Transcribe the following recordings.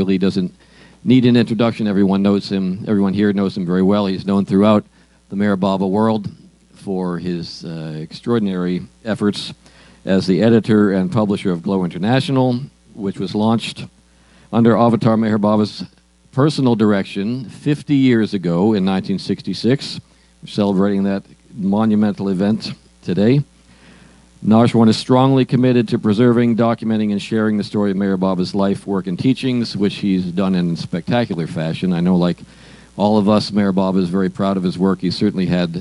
really doesn't need an introduction. Everyone knows him. Everyone here knows him very well. He's known throughout the Meher Baba world for his extraordinary efforts as the editor and publisher of Glow International, which was launched under Avatar Meher Baba's personal direction 50 years ago in 1966. We're celebrating that monumental event today. Naosherwan is strongly committed to preserving, documenting, and sharing the story of Meher Baba's life, work, and teachings, which he's done in spectacular fashion. I know, like all of us, Meher Baba is very proud of his work. He certainly had,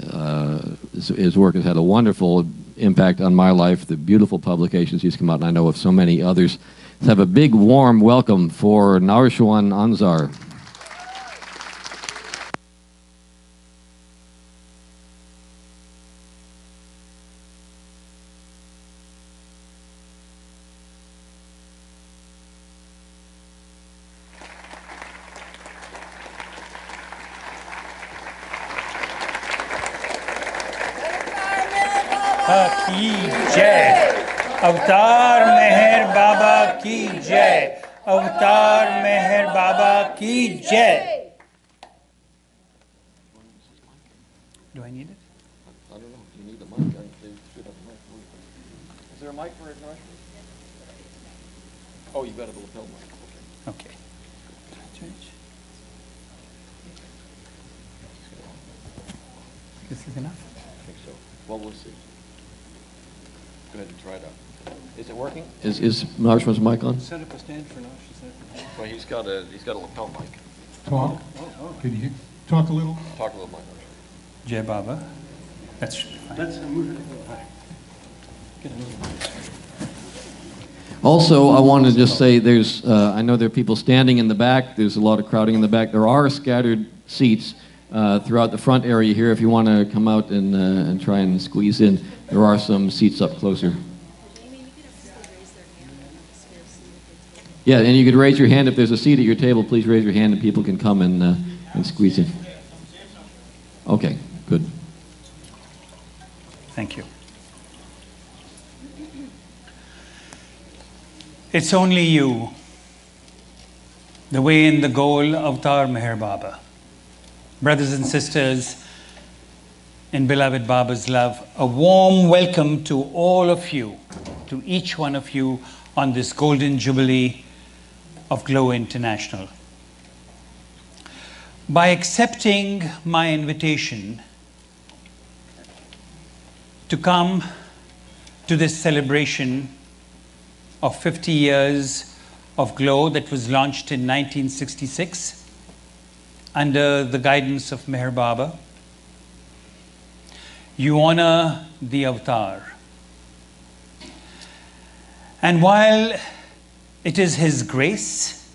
his work has had a wonderful impact on my life, the beautiful publications he's come out, and I know of so many others. Let's have a big, warm welcome for Naosherwan Anzar. की जय, अवतार मेहर बाबा की जय, अवतार मेहर बाबा की जय. Do I need it? I don't know. Do you need a mic? They should have a mic. Is there a mic for it, Naosherwan? Oh, you've got a lapel mic. Okay. This is enough? I think so. Well, we'll see. Go ahead and try it out. Is it working? Is Naosherwan's mic on? Set up a stand for Naosh. Well, he's got a lapel mic. Talk. Can you talk a little? Talk a little, Naosherwan. Jai Baba. That's fine. Let's move it a little higher. Get a little Also, I want to just say there's, I know there are people standing in the back. There's a lot of crowding in the back. There are scattered seats throughout the front area here. If you want to come out and try and squeeze in, there are some seats up closer. Yeah, and you could raise your hand if there's a seat at your table. Please raise your hand and people can come and squeeze in. Okay, good. Thank you. It's only you, the way and the goal of Avatar Meher Baba. Brothers and sisters in beloved Baba's love, a warm welcome to all of you, to each one of you on this Golden Jubilee of Glow International. By accepting my invitation to come to this celebration of 50 years of Glow that was launched in 1966 under the guidance of Meher Baba, you honor the Avatar. And while it is His grace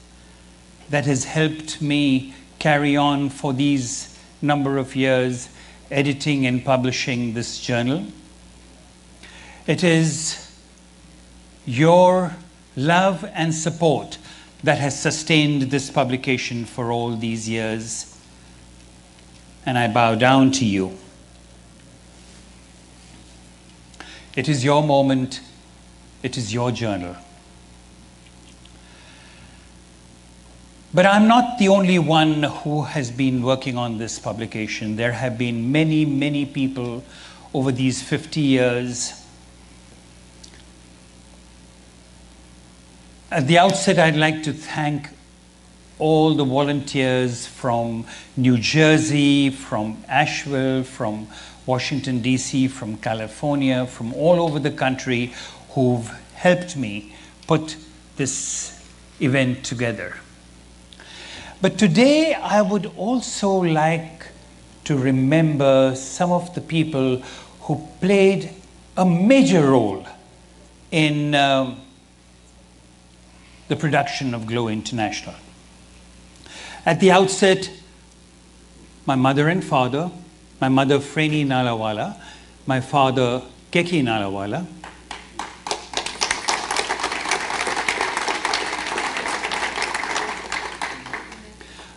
that has helped me carry on for these number of years editing and publishing this journal, it is your love and support that has sustained this publication for all these years, and I bow down to you. It is your moment, it is your journal. But I'm not the only one who has been working on this publication. There have been many, many people over these 50 years. At the outset, I'd like to thank all the volunteers from New Jersey, from Asheville, from Washington, D.C., from California, from all over the country who've helped me put this event together. But today, I would also like to remember some of the people who played a major role in the production of Glow International. At the outset, my mother and father, my mother Freni Nalawala, my father Keki Nalawala,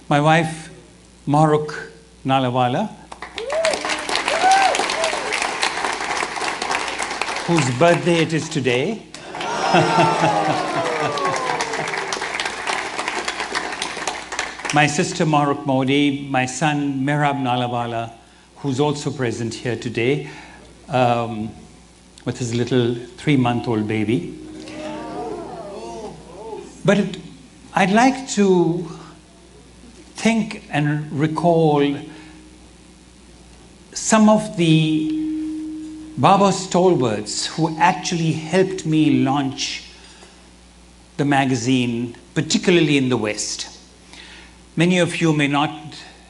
my wife Maruk Nalawala, whose birthday it is today, my sister Maruk Modi, my son Mehrab Nalawala, who's also present here today, with his little 3-month-old baby. But I'd like to think and recall some of the Baba stalwarts who actually helped me launch the magazine, particularly in the West. Many of you may not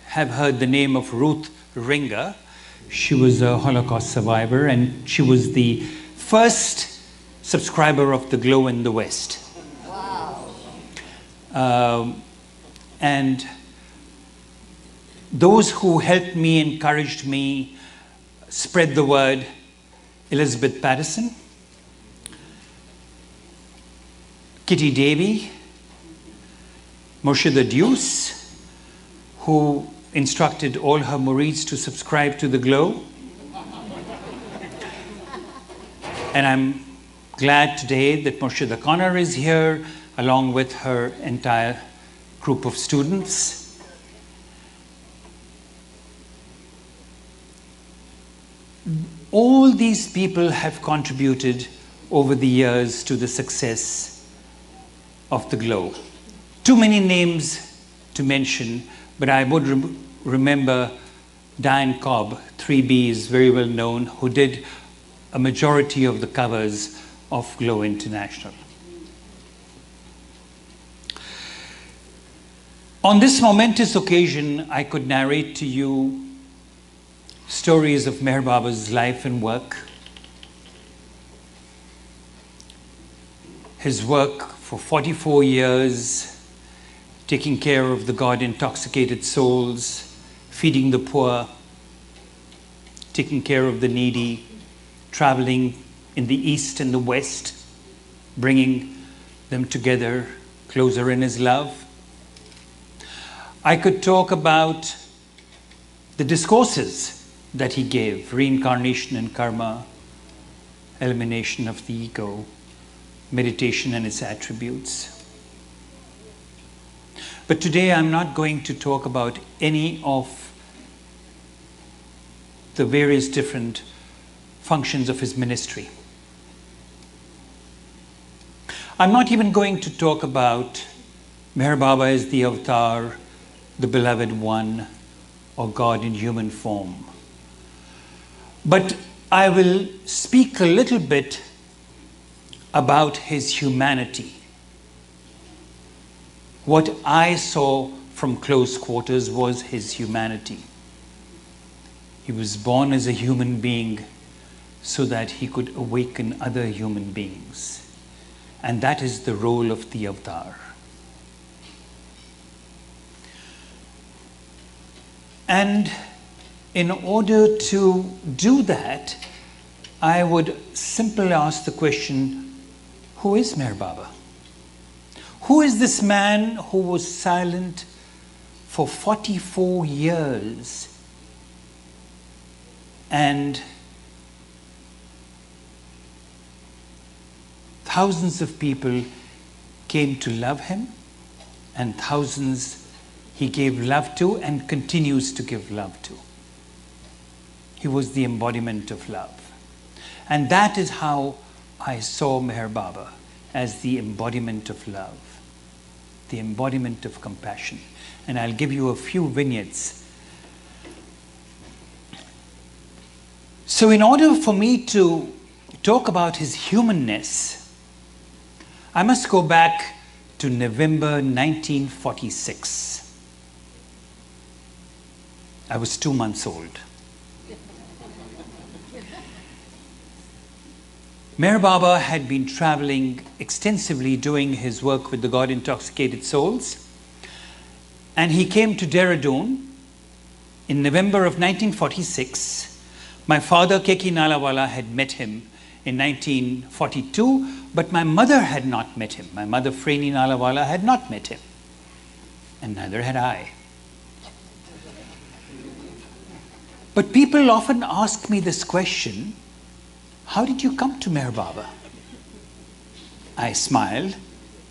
have heard the name of Ruth Ringer. She was a Holocaust survivor, and she was the first subscriber of the Glow in the West. Wow. And those who helped me, encouraged me, spread the word: Elizabeth Patterson, Kitty Davey, Murshida Deuce, who instructed all her murids to subscribe to the Glow. And I'm glad today that Murshida Connor is here, along with her entire group of students. All these people have contributed over the years to the success of the Glow. Too many names to mention, but I would remember Diane Cobb, 3Bs, very well known, who did a majority of the covers of Glow International. On this momentous occasion, I could narrate to you stories of Meher Baba's life and work. His work for 44 years, taking care of the God-intoxicated souls, feeding the poor, taking care of the needy, traveling in the East and the West, bringing them together closer in his love. I could talk about the discourses that he gave: reincarnation and karma, elimination of the ego, meditation and its attributes. But today I'm not going to talk about any of the various different functions of his ministry. I'm not even going to talk about Meher Baba as the avatar, the beloved one, or God in human form. But I will speak a little bit about his humanity. What I saw from close quarters was his humanity. He was born as a human being so that he could awaken other human beings. And that is the role of the avatar. And in order to do that, I would simply ask the question, who is Meher Baba? Who is this man who was silent for 44 years and thousands of people came to love him, and thousands he gave love to and continues to give love to? He was the embodiment of love. And that is how I saw Meher Baba, as the embodiment of love, the embodiment of compassion. And I'll give you a few vignettes. So in order for me to talk about his humanness, I must go back to November 1946. I was 2 months old. Meher Baba had been traveling extensively doing his work with the God-intoxicated souls, and he came to Dehradun in November of 1946. My father, Keki Nalawala, had met him in 1942, but my mother had not met him. My mother, Freni Nalawala, had not met him, and neither had I. But people often ask me this question: how did you come to Meher Baba? I smile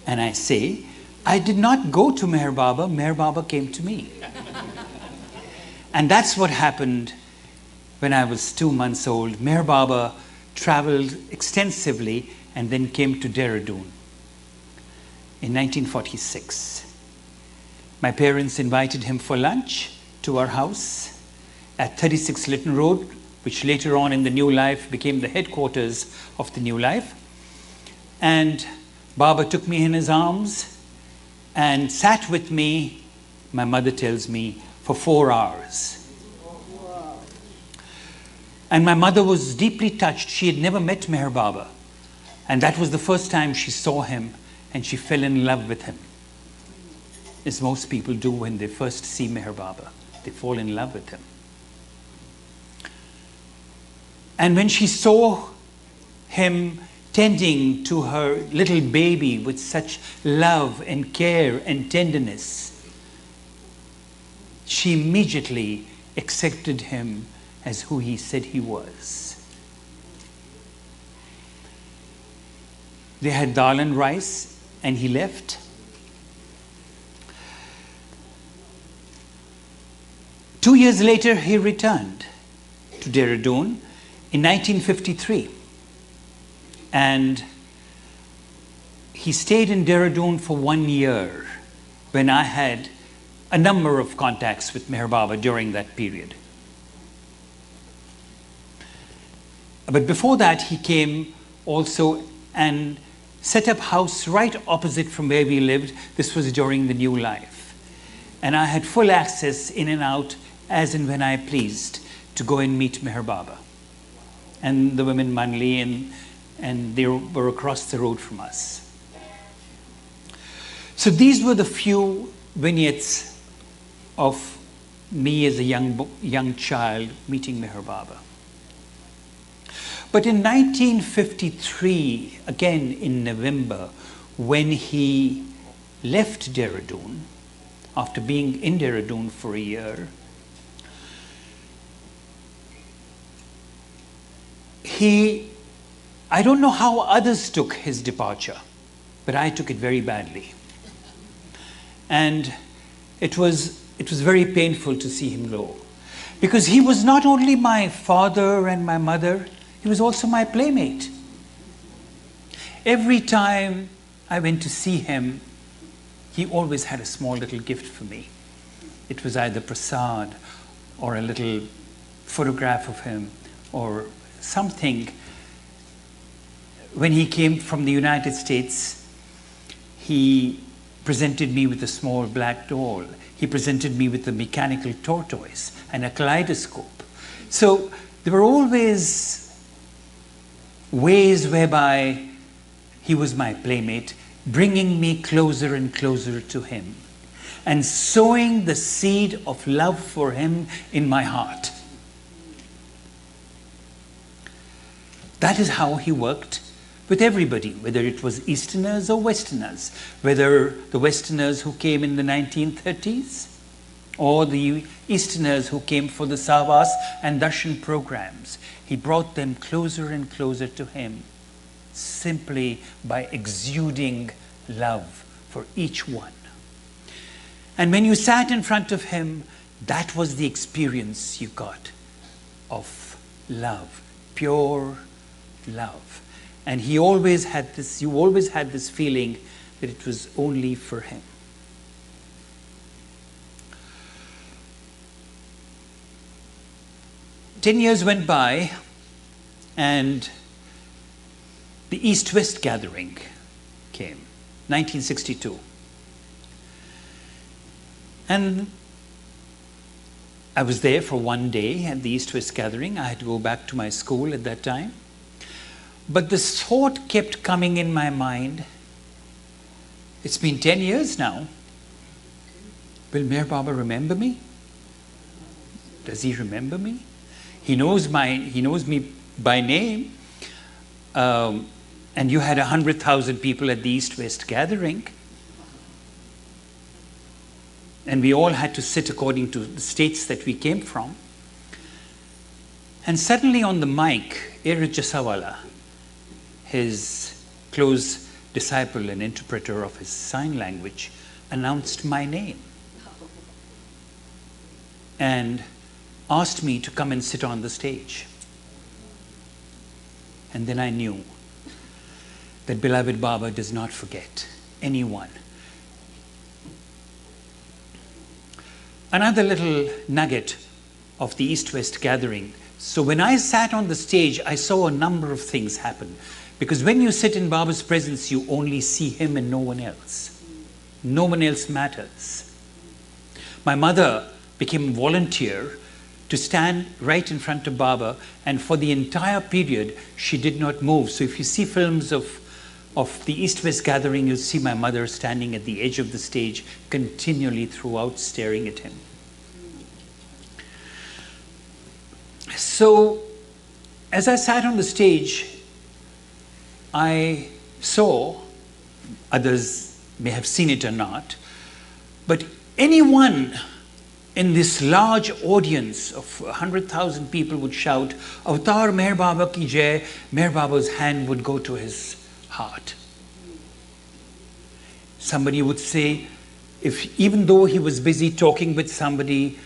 and I say I did not go to Meher Baba came to me. And that's what happened when I was 2 months old. Meher Baba traveled extensively and then came to Dehradun in 1946. My parents invited him for lunch to our house at 36 Lytton Road, which later on in the New Life became the headquarters of the New Life. And Baba took me in his arms and sat with me, my mother tells me, for 4 hours. And my mother was deeply touched. She had never met Meher Baba. And that was the first time she saw him, and she fell in love with him. As most people do when they first see Meher Baba. They fall in love with him. And when she saw him tending to her little baby with such love and care and tenderness, she immediately accepted him as who he said he was. They had dal and rice, and he left. 2 years later, he returned to Dehradun in 1953. And he stayed in Dehradun for 1 year when I had a number of contacts with Meher Baba during that period. But before that, he came also and set up house right opposite from where we lived. This was during the New Life. And I had full access in and out as and when I pleased to go and meet Meher Baba. And the women Manli and they were across the road from us. So these were the few vignettes of me as a young child meeting Meher Baba. But in 1953, again in November, when he left Dehradun, after being in Dehradun for a year, I don't know how others took his departure, but I took it very badly. And it was very painful to see him go. Because he was not only my father and my mother, he was also my playmate. Every time I went to see him, he always had a small little gift for me. It was either prasad or a little photograph of him or something. When he came from the United States, he presented me with a small black doll. He presented me with a mechanical tortoise and a kaleidoscope. So there were always ways whereby he was my playmate, bringing me closer and closer to him and sowing the seed of love for him in my heart. That is how he worked with everybody, whether it was Easterners or Westerners, whether the Westerners who came in the 1930s or the Easterners who came for the Savas and Darshan programs. He brought them closer and closer to him simply by exuding love for each one. And when you sat in front of him, that was the experience you got of love, pure love. And he always had this, you always had this feeling that it was only for him. Ten years went by, and the East-West gathering came, 1962. And I was there for one day at the East-West gathering. I had to go back to my school at that time. But the thought kept coming in my mind, it's been 10 years now. Will Meher Baba remember me? Does he remember me? He knows me by name. And you had 100,000 people at the East-West gathering. And we all had to sit according to the states that we came from. And suddenly on the mic, Erid Jasawala, his close disciple and interpreter of his sign language, announced my name and asked me to come and sit on the stage. And then I knew that beloved Baba does not forget anyone. Another little nugget of the East-West gathering. So when I sat on the stage, I saw a number of things happen. Because when you sit in Baba's presence, you only see him and no one else. No one else matters. My mother became a volunteer to stand right in front of Baba, and for the entire period, she did not move. So if you see films of the East-West gathering, you'll see my mother standing at the edge of the stage continually throughout, staring at him. So as I sat on the stage, I saw, others may have seen it or not, but anyone in this large audience of 100,000 people would shout, "Avatar Meher Baba ki jai," Meher Baba's hand would go to his heart. Somebody would say, even though he was busy talking with somebody,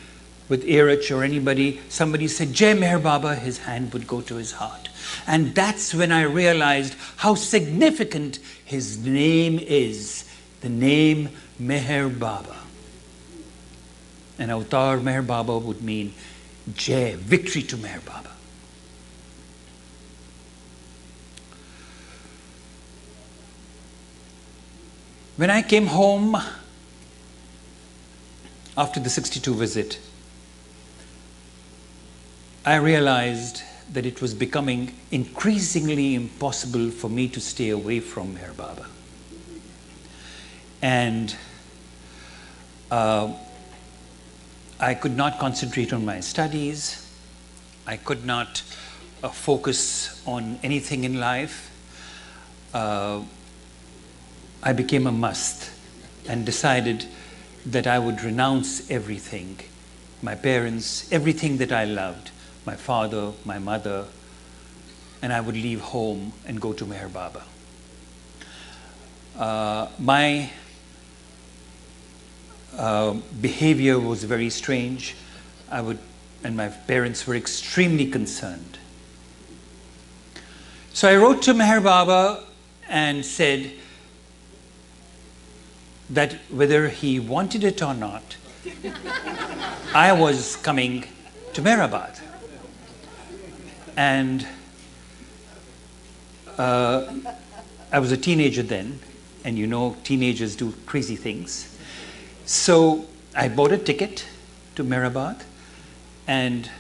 with Erich or anybody, somebody said, "Jai Meher Baba," his hand would go to his heart. And that's when I realized how significant his name is, the name Meher Baba. And Avatar Meher Baba would mean Jai, victory to Meher Baba. When I came home after the 62 visit, I realized that it was becoming increasingly impossible for me to stay away from Meher Baba. And I could not concentrate on my studies. I could not focus on anything in life. I became a must and decided that I would renounce everything, my parents, everything that I loved, my father, my mother, and I would leave home and go to Meher Baba. My behavior was very strange. And my parents were extremely concerned. So I wrote to Meher Baba and said that whether he wanted it or not, I was coming to Meherabad. And I was a teenager then, and you know teenagers do crazy things. So I bought a ticket to Meherabad and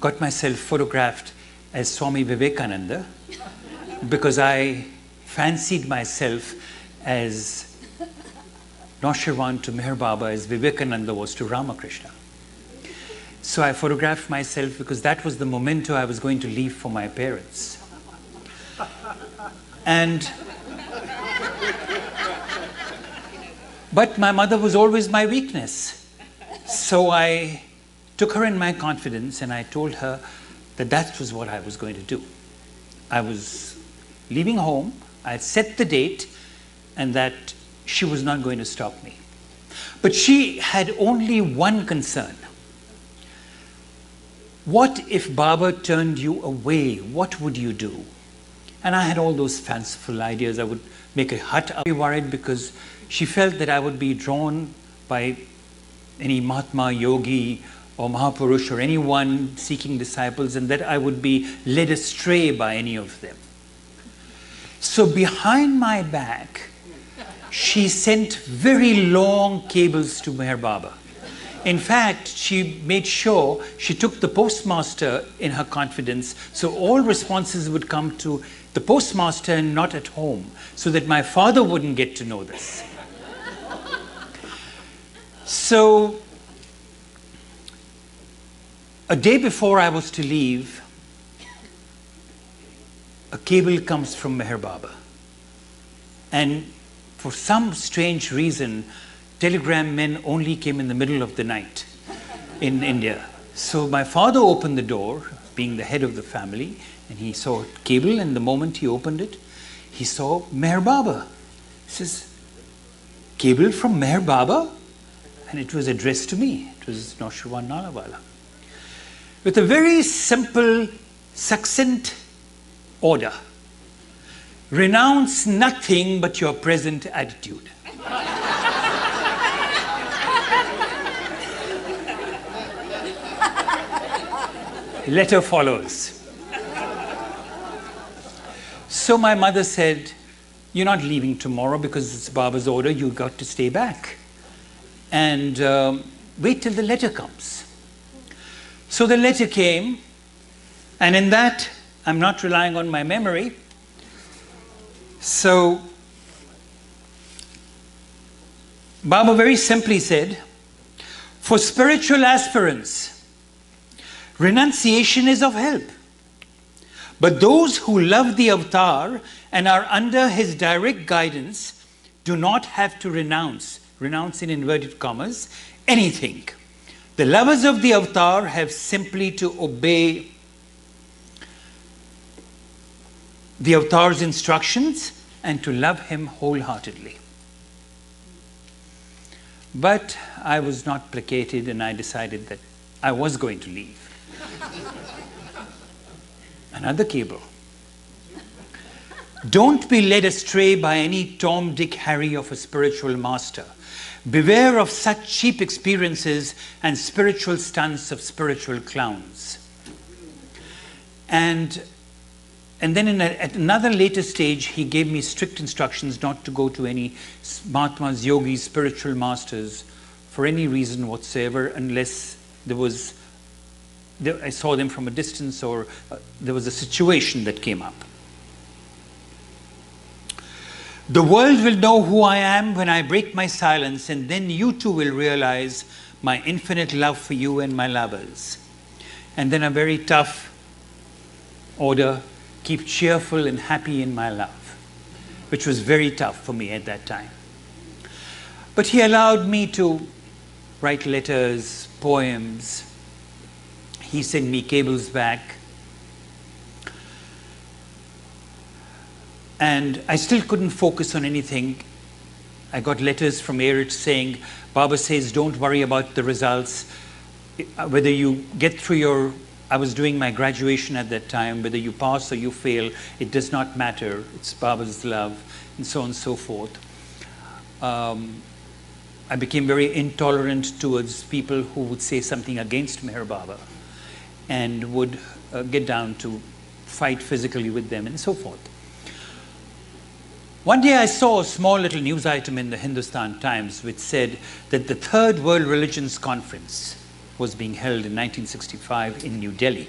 got myself photographed as Swami Vivekananda because I fancied myself as Naosherwan to Meher Baba as Vivekananda was to Ramakrishna. So I photographed myself because that was the memento I was going to leave for my parents. But my mother was always my weakness. So I took her in my confidence and I told her that that was what I was going to do. I was leaving home, I had set the date, and that she was not going to stop me. But she had only one concern. What if Baba turned you away? What would you do? And I had all those fanciful ideas. I would make a hut. I would be worried because she felt that I would be drawn by any Mahatma, Yogi, or Mahapurush, or anyone seeking disciples, and that I would be led astray by any of them. So behind my back, she sent very long cables to Meher Baba. In fact, she made sure she took the postmaster in her confidence, so all responses would come to the postmaster and not at home, so that my father wouldn't get to know this. So a day before I was to leave, a cable comes from Meher Baba. And for some strange reason, telegram men only came in the middle of the night in India. So my father opened the door, being the head of the family, and he saw a cable, and the moment he opened it, he saw Meher Baba. He says, cable from Meher Baba, and it was addressed to me. It was Naosherwan Nalawala. With a very simple, succinct order. Renounce nothing but your present attitude. Letter follows. So my mother said, you're not leaving tomorrow because it's Baba's order, you've got to stay back. And wait till the letter comes. So the letter came, and in that, I'm not relying on my memory. So Baba very simply said, for spiritual aspirants, renunciation is of help. But those who love the avatar and are under his direct guidance do not have to renounce in inverted commas, anything. The lovers of the avatar have simply to obey the avatar's instructions and to love him wholeheartedly. But I was not placated, and I decided that I was going to leave. Another cable. Don't be led astray by any Tom, Dick, Harry of a spiritual master. Beware of such cheap experiences and spiritual stunts of spiritual clowns. And then at another later stage, he gave me strict instructions not to go to any Mahatmas, yogis, spiritual masters for any reason whatsoever, unless I saw them from a distance or there was a situation that came up. The world will know who I am when I break my silence, and then you too will realize my infinite love for you and my lovers. And then a very tough order, keep cheerful and happy in my love, which was very tough for me at that time. But he allowed me to write letters, poems. He sent me cables back. And I still couldn't focus on anything. I got letters from Eritz saying, Baba says, don't worry about the results. Whether you get through I was doing my graduation at that time, whether you pass or you fail, it does not matter. It's Baba's love, and so on and so forth. I became very intolerant towards people who would say something against Meher Baba and would get down to fight physically with them and so forth. One day I saw a small little news item in the Hindustan Times which said that the Third World Religions Conference was being held in 1965 in New Delhi.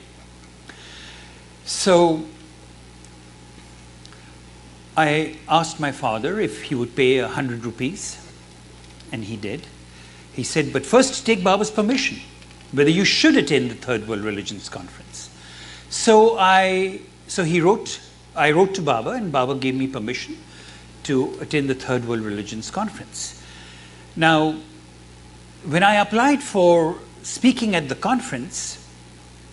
So I asked my father if he would pay 100 rupees, and he did. He said, but first take Baba's permission, whether you should attend the Third World Religions Conference. So I wrote to Baba, and Baba gave me permission to attend the Third World Religions Conference. Now, when I applied for speaking at the conference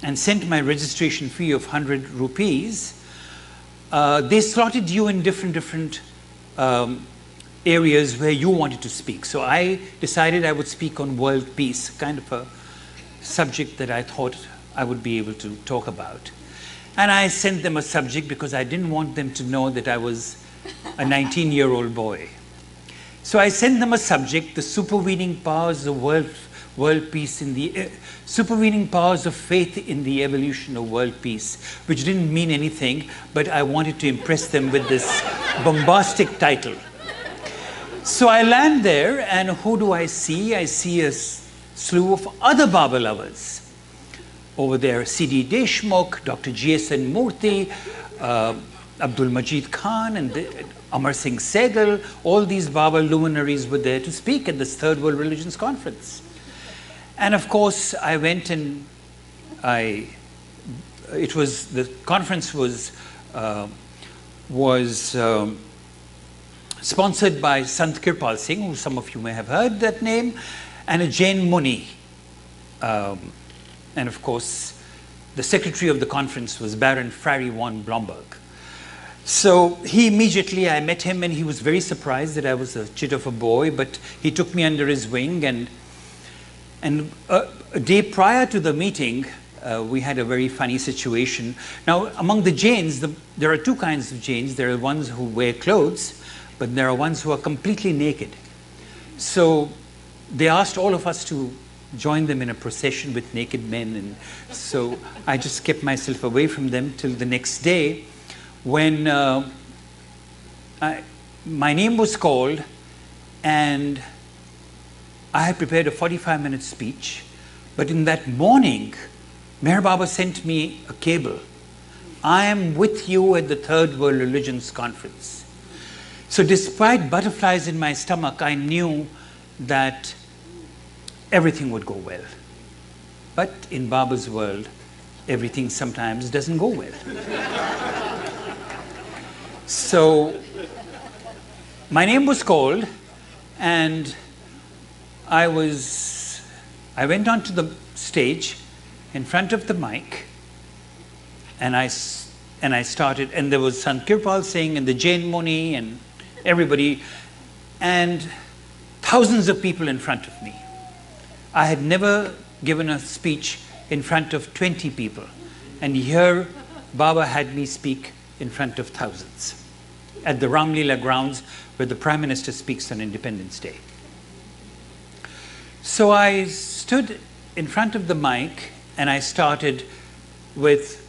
and sent my registration fee of 100 rupees, they slotted you in different areas where you wanted to speak. So I decided I would speak on world peace, kind of a subject that I thought I would be able to talk about. And I sent them a subject because I didn't want them to know that I was a 19-year-old boy. So I sent them a subject, the supervening powers of world peace supervening powers of faith in the evolution of world peace, which didn't mean anything, but I wanted to impress them with this bombastic title. So I land there, and who do I see? I see a slew of other Baba lovers. Over there, C.D. Deshmukh, Dr. G.S.N. Murthy, Abdul Majid Khan, and Amar Singh Sehgal. All these Baba luminaries were there to speak at this Third World Religions Conference. And of course, I went and the conference was sponsored by Sant Kirpal Singh, who some of you may have heard that name, and a Jain Muni. And of course, the secretary of the conference was Baron Frary von Blomberg. So he immediately, I met him and he was very surprised that I was a chit of a boy, but he took me under his wing, and a day prior to the meeting, we had a very funny situation. Now, among the Jains, there are two kinds of Jains. There are ones who wear clothes, but there are ones who are completely naked. So they asked all of us to join them in a procession with naked men, and so I just kept myself away from them till the next day, when my name was called, and I had prepared a 45-minute speech, but in that morning, Meher Baba sent me a cable. I am with you at the Third World Religions Conference. So despite butterflies in my stomach, I knew that everything would go well. But in Baba's world, everything sometimes doesn't go well. So my name was called, and I went onto the stage in front of the mic, and I started, and there was Sant Kirpal Singh and the Jain Muni and everybody, and thousands of people in front of me. I had never given a speech in front of 20 people, and here Baba had me speak in front of thousands at the Ramlila grounds where the Prime Minister speaks on Independence Day. So I stood in front of the mic and I started with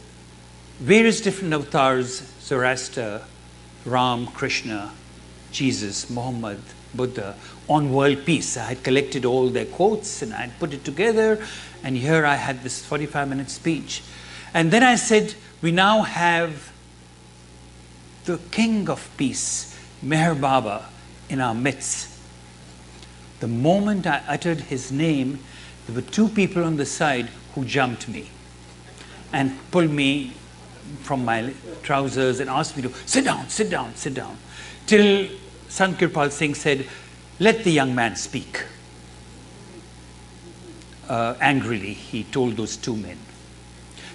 various different avatars: Zoroaster, Ram, Krishna, Jesus, Muhammad, Buddha, on world peace. I had collected all their quotes and I had put it together, and here I had this 45-minute speech. And then I said, we now have the King of Peace, Meher Baba, in our midst. The moment I uttered his name, there were two people on the side who jumped me and pulled me from my trousers and asked me to sit down, sit down, sit down, till Sant Kirpal Singh said, let the young man speak. Angrily, he told those two men.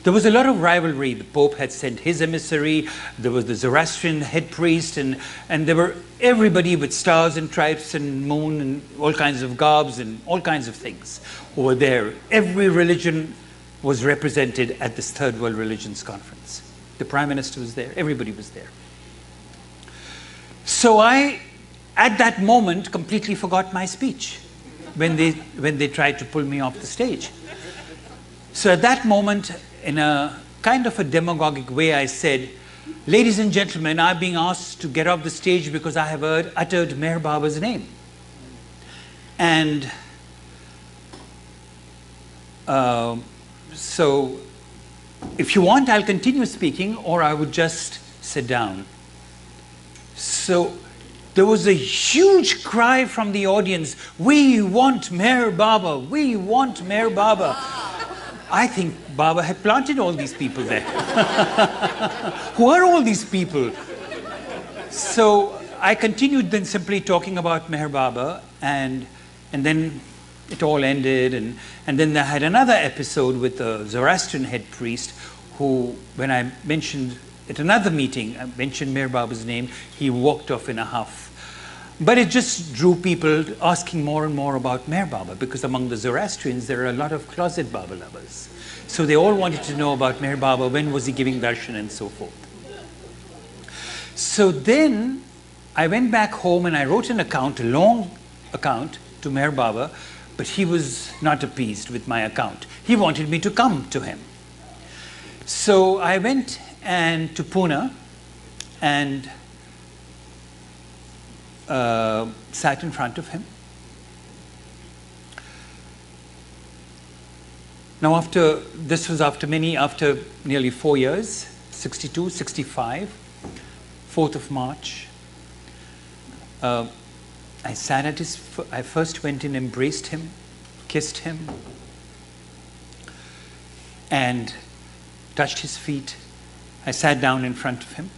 There was a lot of rivalry. The Pope had sent his emissary, there was the Zoroastrian head priest, and there were everybody with stars and stripes and moon and all kinds of garbs and all kinds of things who were there. Every religion was represented at this Third World Religions Conference. The Prime Minister was there, everybody was there. So I, at that moment, completely forgot my speech when they tried to pull me off the stage. So at that moment, in a kind of a demagogic way, I said, ladies and gentlemen, I'm being asked to get off the stage because I have uttered Meher Baba's name. And so if you want, I'll continue speaking, or I would just sit down. So there was a huge cry from the audience, we want Meher Baba, we want Meher Baba. I think Baba had planted all these people there. Who are all these people? So I continued then simply talking about Meher Baba, and then it all ended, and then I had another episode with the Zoroastrian head priest who, when I mentioned at another meeting, I mentioned Meher Baba's name, he walked off in a huff. But it just drew people asking more and more about Meher Baba, because among the Zoroastrians there are a lot of closet Baba lovers. So they all wanted to know about Meher Baba, when was he giving darshan and so forth. So then I went back home and I wrote an account, a long account to Meher Baba, but he was not appeased with my account. He wanted me to come to him. So I went to Pune and sat in front of him. Now this was after nearly 4 years, 62, 65, 4th of March. I sat at I first went and embraced him, kissed him, and touched his feet. I sat down in front of him,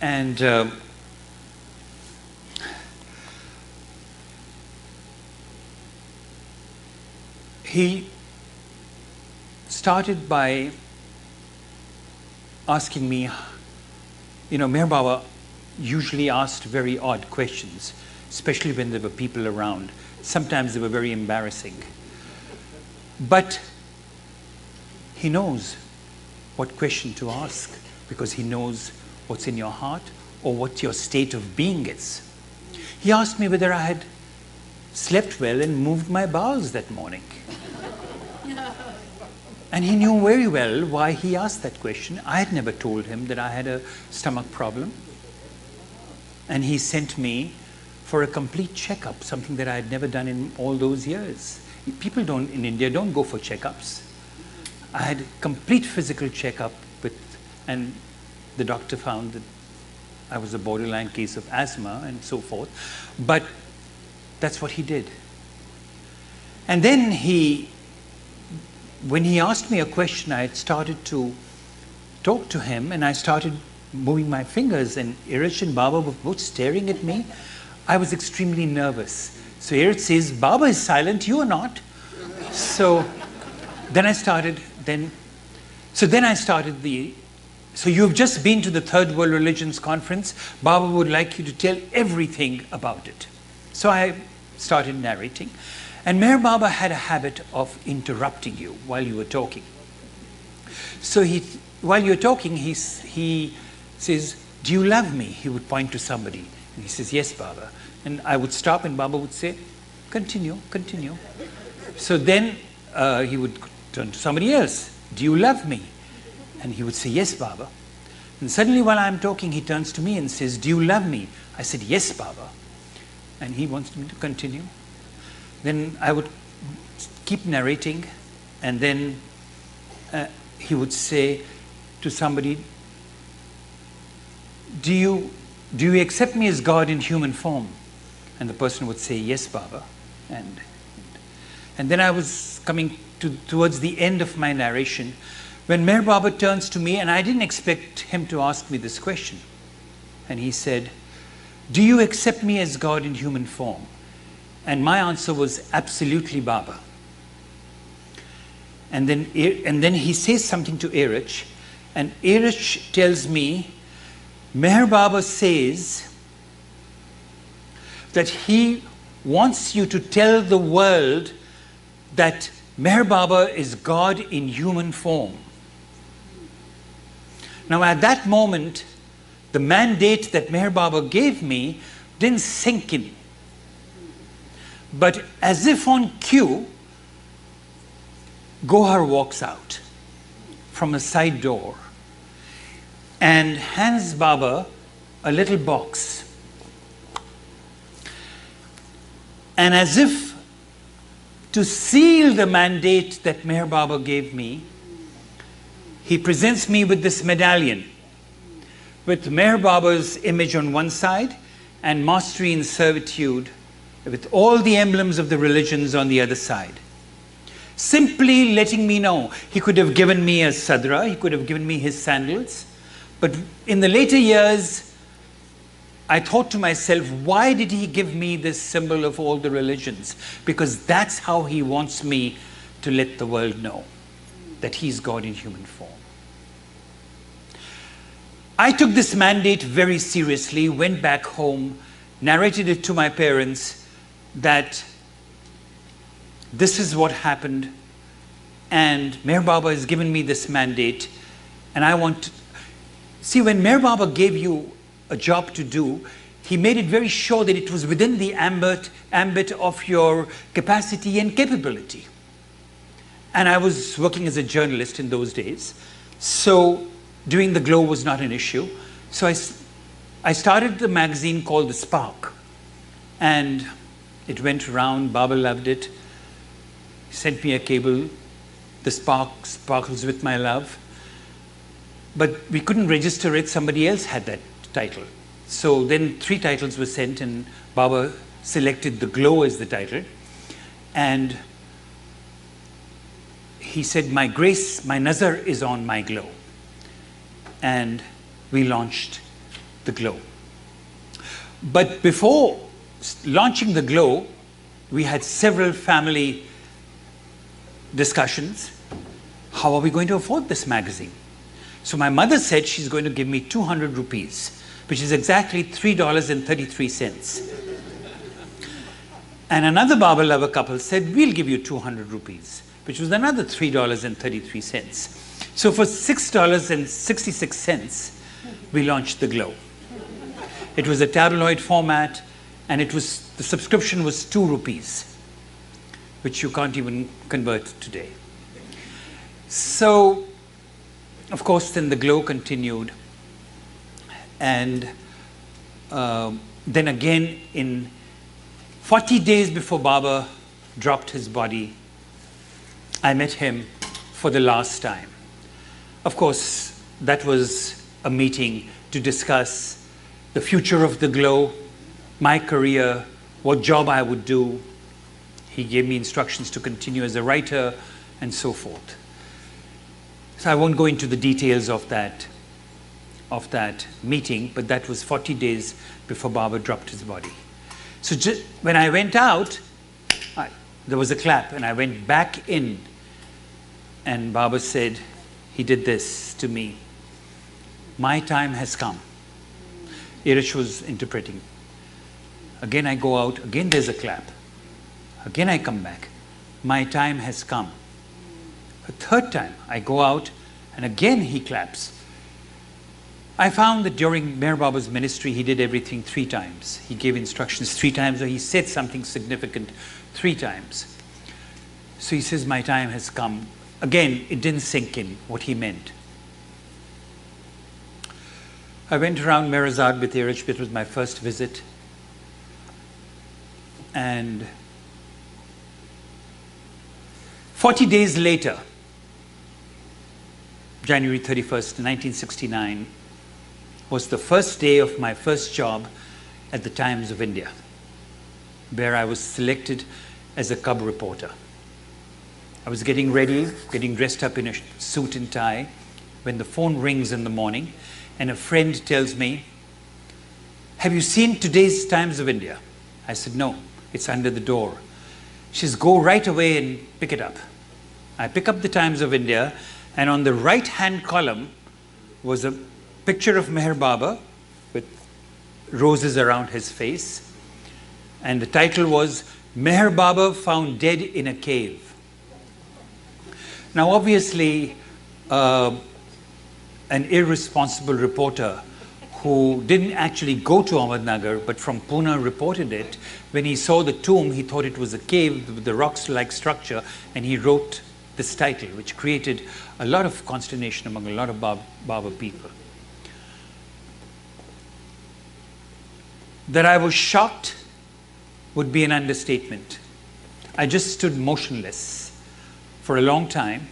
and he started by asking me Meher Baba usually asked very odd questions, especially when there were people around. Sometimes they were very embarrassing. But he knows what question to ask, because he knows what's in your heart or what your state of being is. He asked me whether I had slept well and moved my bowels that morning. And he knew very well why he asked that question. I had never told him that I had a stomach problem. And he sent me for a complete checkup, something that I had never done in all those years. People in India don't go for checkups. I had a complete physical checkup and the doctor found that I was a borderline case of asthma and so forth. But that's what he did. And then when he asked me a question, I had started to talk to him, and I started moving my fingers, and Irich and Baba were both staring at me. I was extremely nervous. So Irich says, Baba is silent, you are not. So then I started, so you've just been to the Third World Religions Conference. Baba would like you to tell everything about it. So I started narrating. And Meher Baba had a habit of interrupting you while you were talking. So while you're talking, he says, do you love me? He would point to somebody. And he says, yes, Baba. And I would stop and Baba would say, continue, continue. So then he would turn to somebody else. Do you love me? And he would say, yes, Baba. And suddenly while I'm talking, he turns to me and says, do you love me? I said, yes, Baba. And he wants me to continue. Then I would keep narrating, and then he would say to somebody, do you accept me as God in human form? And the person would say, yes, Baba. And then I was coming towards the end of my narration when Meher Baba turns to me, and I didn't expect him to ask me this question. And he said, do you accept me as God in human form? And my answer was, absolutely, Baba. And then he says something to Irich, and Irich tells me, Meher Baba says that he wants you to tell the world that Meher Baba is God in human form. Now at that moment, the mandate that Meher Baba gave me didn't sink in. But as if on cue, Gohar walks out from a side door and hands Baba a little box. And as if to seal the mandate that Meher Baba gave me, he presents me with this medallion with Meher Baba's image on one side and Mastery in Servitude with all the emblems of the religions on the other side. Simply letting me know. He could have given me a sadra, he could have given me his sandals, but in the later years, I thought to myself, why did he give me this symbol of all the religions? Because that's how he wants me to let the world know that he's God in human form. I took this mandate very seriously, went back home, narrated it to my parents that this is what happened, and Meher Baba has given me this mandate, and I want to see, when Meher Baba gave you a job to do, he made it very sure that it was within the ambit of your capacity and capability. And I was working as a journalist in those days, so doing the Glow was not an issue. So I started the magazine called The Spark, and it went around. Baba loved it. He sent me a cable. The Spark sparkles with my love. But we couldn't register it. Somebody else had that title. So then 3 titles were sent, and Baba selected The Glow as the title. And he said, my grace, my nazar is on my glow. And we launched The Glow. But before launching The Glow, we had several family discussions. How are we going to afford this magazine? So my mother said she's going to give me 200 rupees, which is exactly $3.33. And another Baba lover couple said, we'll give you 200 rupees, which was another $3.33. So for $6.66, we launched the Glow. It was a tabloid format, and the subscription was 2 rupees, which you can't even convert today. So, of course, then the Glow continued. And then again, in 40 days before Baba dropped his body, I met him for the last time. Of course, that was a meeting to discuss the future of the Glow, my career, what job I would do. He gave me instructions to continue as a writer and so forth. So I won't go into the details of that meeting, but that was 40 days before Baba dropped his body. So when I went out, there was a clap, and I went back in, and Baba said, he did this to me. My time has come. Irish was interpreting. Again I go out, again there's a clap. Again I come back. My time has come. A third time I go out, and again he claps. I found that during Meher Baba's ministry, he did everything 3 times. He gave instructions 3 times, or he said something significant 3 times. So he says, my time has come. Again, it didn't sink in what he meant. I went around Mirazad with Irish. It was my first visit. And 40 days later, January 31st, 1969, was the first day of my first job at the Times of India, where I was selected as a cub reporter. I was getting ready, getting dressed up in a suit and tie, when the phone rings in the morning, and a friend tells me, have you seen today's Times of India? I said, no, it's under the door. She says, go right away and pick it up. I pick up the Times of India, and on the right-hand column was a picture of Meher Baba with roses around his face. And the title was, Meher Baba found dead in a cave. Now, obviously, an irresponsible reporter who didn't actually go to Ahmednagar, but from Pune reported it. When he saw the tomb, he thought it was a cave with the rocks-like structure, and he wrote this title, which created a lot of consternation among a lot of Baba people. That I was shocked would be an understatement. I just stood motionless for a long time,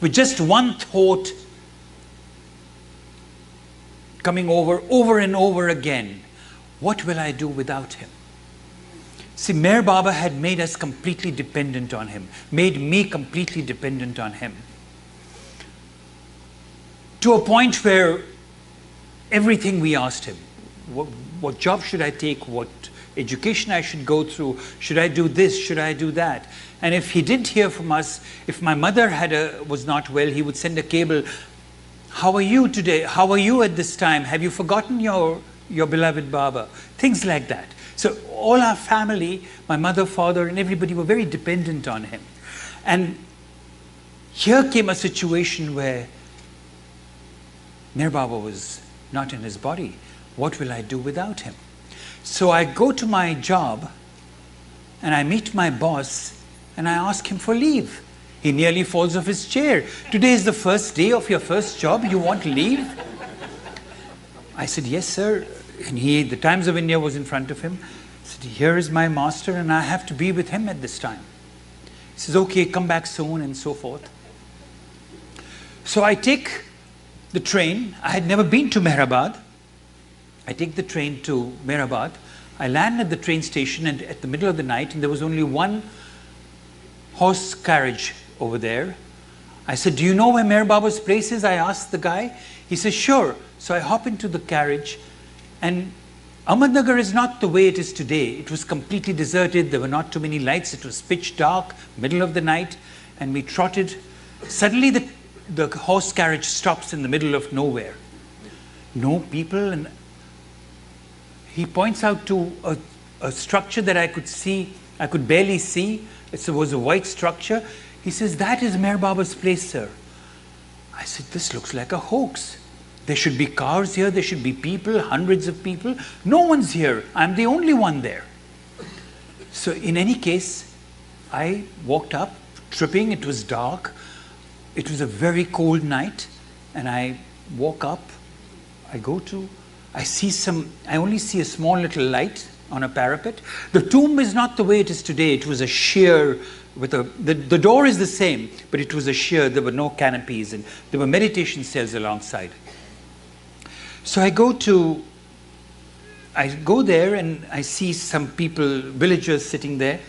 with just one thought coming over and over again. What will I do without him? See, Meher Baba had made us completely dependent on him, made me completely dependent on him, to a point where everything we asked him, what job should I take, what education I should go through, should I do this, should I do that? And if he didn't hear from us, if my mother was not well, he would send a cable, how are you today? How are you at this time? Have you forgotten your beloved Baba? Things like that. So all our family, my mother, father, and everybody were very dependent on him. And here came a situation where Meher Baba was not in his body. What will I do without him? So I go to my job, and I meet my boss, and I ask him for leave. He nearly falls off his chair. Today is the first day of your first job. You want leave? I said, yes, sir. And the Times of India was in front of him. He said, here is my master, and I have to be with him at this time. He says, okay, come back soon, and so forth. So I take the train. I had never been to Mehrabad. I take the train to Mehrabad. I land at the train station and at the middle of the night, and there was only one horse carriage over there. I said, do you know where Meher Baba's place is? I asked the guy. He says, sure. So I hop into the carriage, and Ahmednagar is not the way it is today. It was completely deserted. There were not too many lights. It was pitch dark, middle of the night, and we trotted. Suddenly the the horse carriage stops in the middle of nowhere. No people, and he points out to a structure that I could see, I could barely see. It was a white structure. He says, "That is Meher Baba's place, sir." I said, "This looks like a hoax. There should be cars here, there should be people, hundreds of people. No one's here. I'm the only one there." So in any case, I walked up, tripping. It was dark. It was a very cold night. And I walk up. I only see a small little light on a parapet. The tomb is not the way it is today. It was a sheer, the door is the same, but it was a sheer. There were no canopies, and there were meditation cells alongside. So I go there and I see some people, villagers sitting there,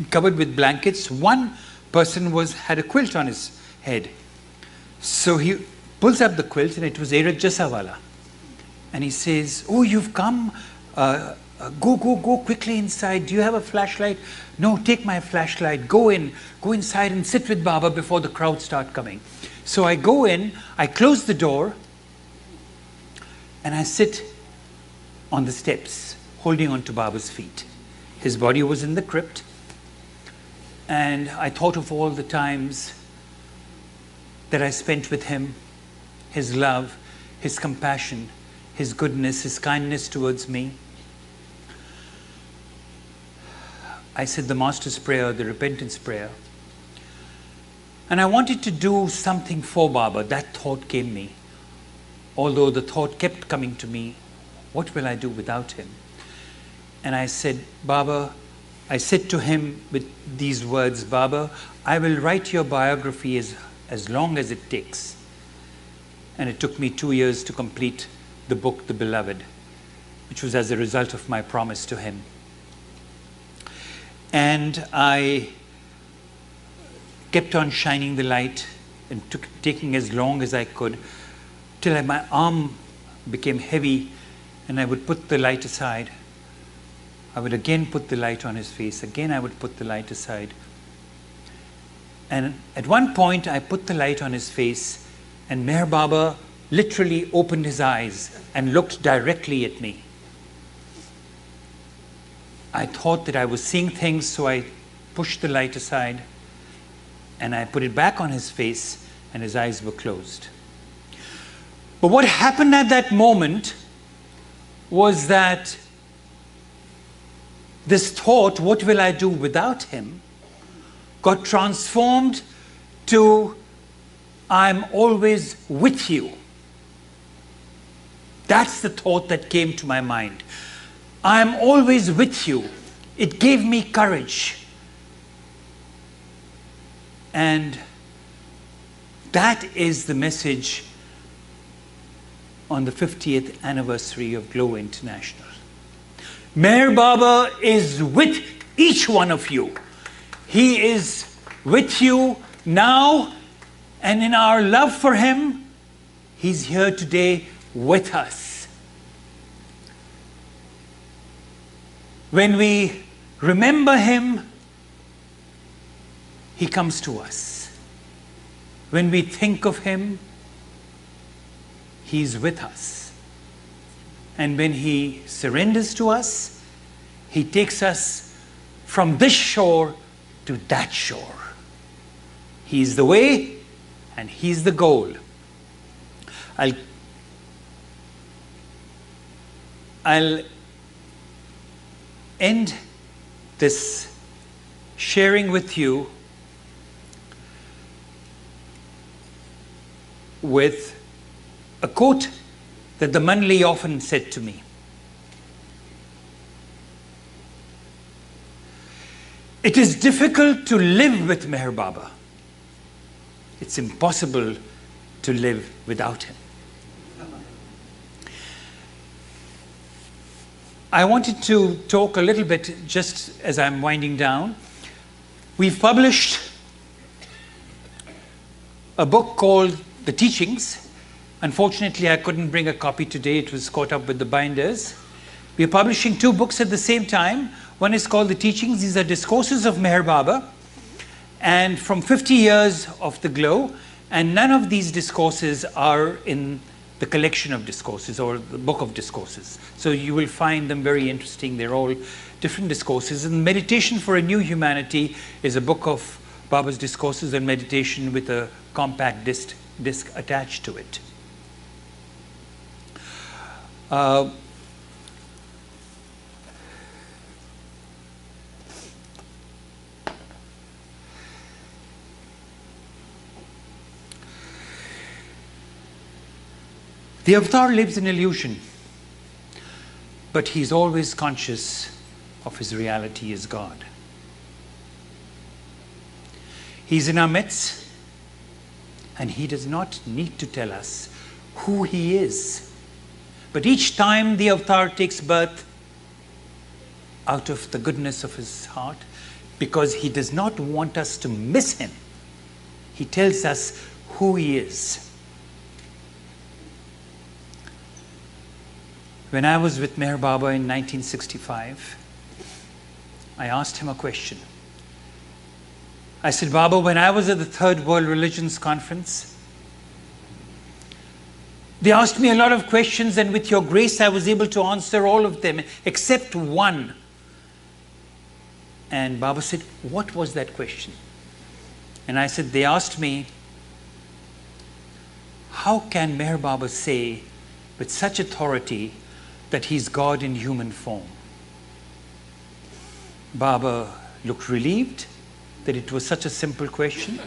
covered with blankets. One person had a quilt on his head. So he pulls up the quilt, and it was Erat Jasawala. And he says, "Oh, you've come? Go quickly inside. Do you have a flashlight?" "No, take my flashlight. Go inside and sit with Baba before the crowd start coming." So I go in, I close the door, and I sit on the steps, holding on to Baba's feet. His body was in the crypt. And I thought of all the times that I spent with him, his love, his compassion, his goodness, his kindness towards me. I said the Master's Prayer, the Repentance Prayer. And I wanted to do something for Baba. That thought came me. Although the thought kept coming to me, what will I do without him? And I said, Baba, I said to him with these words, "Baba, I will write your biography as long as it takes." And it took me 2 years to complete the book, The Beloved, which was as a result of my promise to him. And I kept on shining the light and taking as long as I could, till my arm became heavy, and I would put the light aside. I would again put the light on his face. Again, I would put the light aside. And at one point, I put the light on his face, and Meher Baba literally opened his eyes and looked directly at me. I thought that I was seeing things, so I pushed the light aside, and I put it back on his face, and his eyes were closed. But what happened at that moment was that this thought, what will I do without him, got transformed to, I'm always with you. That's the thought that came to my mind. I'm always with you. It gave me courage. And that is the message on the 50th anniversary of Glow International. Meher Baba is with each one of you. He is with you now, and in our love for him, he's here today with us. When we remember him, he comes to us. When we think of him, he's with us. And when he surrenders to us, he takes us from this shore to that shore. He's the way and he's the goal. I'll end this sharing with you with a quote that the Manli often said to me. It is difficult to live with Meher Baba. It's impossible to live without him. I wanted to talk a little bit, just as I'm winding down. We've published a book called The Teachings. Unfortunately, I couldn't bring a copy today. It was caught up with the binders. We're publishing 2 books at the same time. One is called The Teachings. These are discourses of Meher Baba, and from 50 years of the Glow. And none of these discourses are in the collection of discourses or the book of discourses. So you will find them very interesting. They're all different discourses. And Meditation for a New Humanity is a book of Baba's discourses and meditation with a compact disc attached to it. The avatar lives in illusion, but he's always conscious of his reality as God. He's in our midst, and he does not need to tell us who he is. But each time the avatar takes birth out of the goodness of his heart, because he does not want us to miss him, he tells us who he is. When I was with Meher Baba in 1965, I asked him a question. I said, Baba, when I was at the Third World Religions Conference, they asked me a lot of questions, and with your grace, I was able to answer all of them except one. And Baba said, what was that question? And I said, they asked me, how can Meher Baba say with such authority that he's God in human form? Baba looked relieved that it was such a simple question,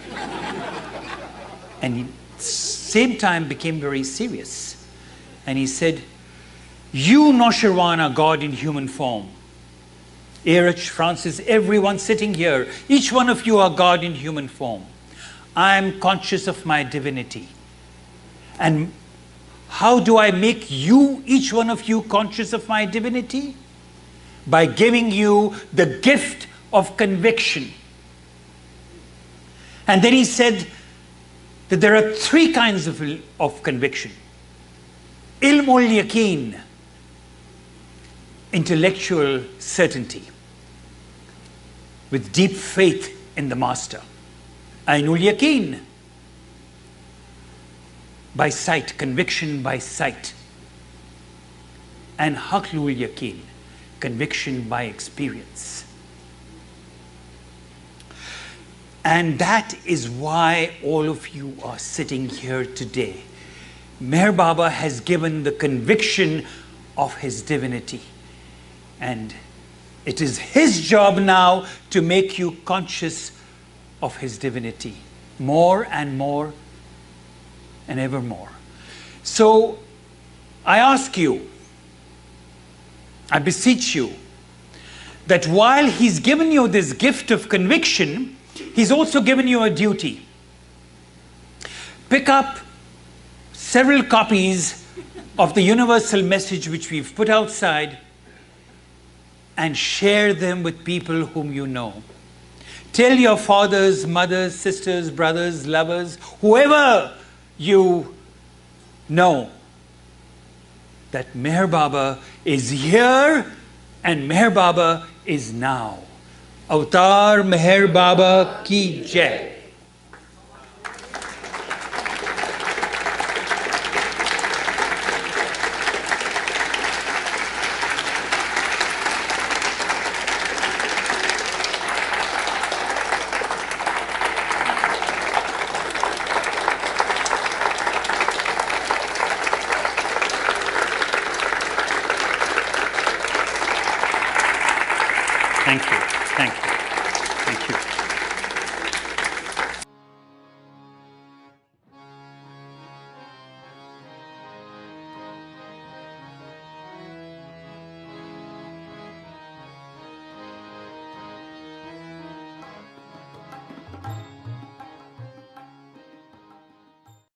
and he, same time, became very serious. And he said, you, Naosherwan, are God in human form. Erich, Francis, everyone sitting here, each one of you are God in human form. I am conscious of my divinity. And how do I make you, each one of you, conscious of my divinity? By giving you the gift of conviction. And then he said that there are three kinds of conviction. Ilm ul yaqeen, intellectual certainty, with deep faith in the master. Ainul yaqeen, by sight, conviction by sight. And haqlul yaqeen, conviction by experience. And that is why all of you are sitting here today. Meher Baba has given the conviction of his divinity. And it is his job now to make you conscious of his divinity more and more and ever more. So I ask you, I beseech you, that while he's given you this gift of conviction, he's also given you a duty. Pick up several copies of the universal message which we've put outside and share them with people whom you know. Tell your fathers, mothers, sisters, brothers, lovers, whoever you know, that Meher Baba is here and Meher Baba is now. Avatar Meher Baba ki jai. Thank you. Thank you. Thank you.